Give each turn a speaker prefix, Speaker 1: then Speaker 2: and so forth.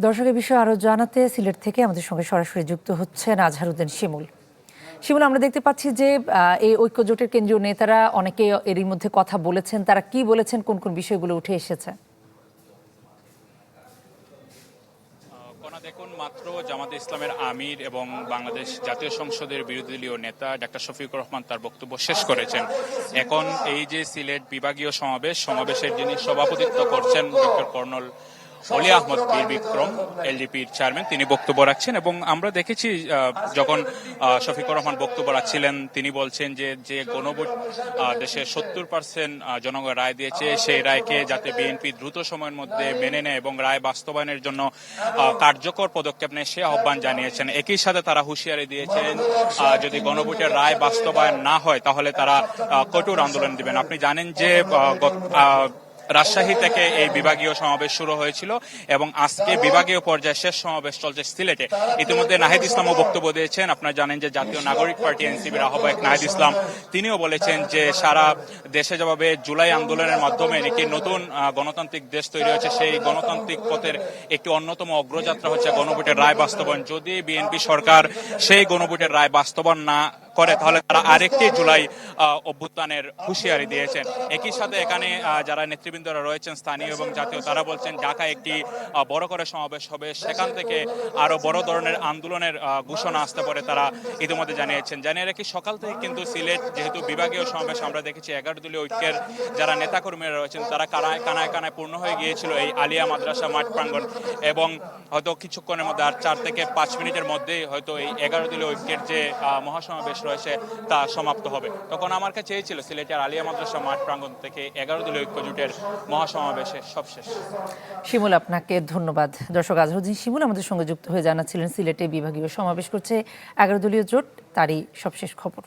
Speaker 1: দর্শকের বিষয়ে আরো জানাতে সিলেট থেকে আমাদের সঙ্গে সরাসরি যুক্ত হচ্ছেন আজহারউদ্দিন শিমুল। শিমুল, আমরা দেখতে পাচ্ছি যে এই ঐক্য জোটের কেন্দ্রীয় নেতারা অনেকে এরই মধ্যে কথা বলেছেন, তারা কি বলেছেন, কোন কোন বিষয়গুলো উঠে এসেছে?
Speaker 2: দেখুন, মাত্র জামাতে ইসলামের আমির এবং বাংলাদেশ জাতীয় সংসদের বিরোধী দলীয় নেতা ডাক্তার শফিকুর রহমান তার বক্তব্য শেষ করেছেন। এখন এই যে সিলেট বিভাগীয় সমাবেশের যিনি সভাপতিত্ব করছেন ডক্টর কর্নেল অলি আহমদ বীর বিক্রম, এলডিপির চেয়ারম্যান, তিনি বক্তব্য রাখছেন। এবং আমরা দেখেছি যখন শফিকুর রহমান বক্তব্য রাখছিলেন তিনি বলছেন যে গণভোট দেশের 70% জনগণ রায় দিয়েছে, সেই রায়কে যাতে বিএনপি দ্রুত সময়ের মধ্যে মেনে নেয় এবং রায় বাস্তবায়নের জন্য কার্যকর পদক্ষেপ নেয় সে আহ্বান জানিয়েছেন। একই সাথে তারা হুঁশিয়ারি দিয়েছেন যদি গণভোটের রায় বাস্তবায়ন না হয় তাহলে তারা কঠোর আন্দোলন দিবেন। আপনি জানেন যে রাজশাহী থেকে এই বিভাগীয় সমাবেশ শুরু হয়েছিল এবং আজকে বিভাগীয় পর্যায়ে শেষ সমাবেশ চলছে সিলেটে। ইতিমধ্যে নাহিদ ইসলামও বক্তব্য দিয়েছেন। আপনারা জানেন যে জাতীয় নাগরিক পার্টি এনসিপির আহ্বায়ক নাহিদ ইসলাম তিনিও বলেছেন যে সারা দেশে যেভাবে জুলাই আন্দোলনের মাধ্যমে নাকি নতুন গণতান্ত্রিক দেশ তৈরি হয়েছে, সেই গণতান্ত্রিক পথের একটি অন্যতম অগ্রযাত্রা হচ্ছে গণভোটের রায় বাস্তবায়ন। যদি বিএনপি সরকার সেই গণভোটের রায় বাস্তবায়ন না করে তাহলে তারা আরেকটি জুলাই অভ্যুত্থানের হুঁশিয়ারি দিয়েছেন। একই সাথে এখানে যারা নেতৃবৃন্দরা রয়েছেন স্থানীয় এবং জাতীয়, তারা বলছেন ঢাকায় একটি বড় করে সমাবেশ হবে, সেখান থেকে আরো বড় ধরনের আন্দোলনের ঘোষণা আসতে পারে তারা ইতিমধ্যে জানিয়েছেন। জানিয়ে রাখি, সকাল থেকে কিন্তু সিলেট যেহেতু বিভাগীয় সমাবেশ, আমরা দেখেছি 11 দলীয় ঐক্যের যারা নেতাকর্মীরা রয়েছেন তারা কানায় কানায় পূর্ণ হয়ে গিয়েছিল এই আলিয়া মাদ্রাসা মাঠ প্রাঙ্গণ। এবং হয়তো কিছুক্ষণের মধ্যে আর 4 থেকে 5 মিনিটের মধ্যেই হয়তো এই 11 দলীয় ঐক্যের যে মহাসমাবেশ রয়েছে তা সমাপ্ত হবে। তখন আমার কাছে এই ছিল সিলেটের আলিয়া মাদ্রাসা মাঠ প্রাঙ্গণ থেকে 11 দলীয় ঐক্য জোটের মহাসমাবেশে সবশেষ।
Speaker 1: শিমুল, আপনাকে ধন্যবাদ। দর্শক, আজহারউদ্দিন শিমুল আমাদের সঙ্গে যুক্ত হয়ে জানাচ্ছিলেন সিলেটে বিভাগীয় সমাবেশ করছে 11 দলীয় জোট, তারই সবশেষ খবর।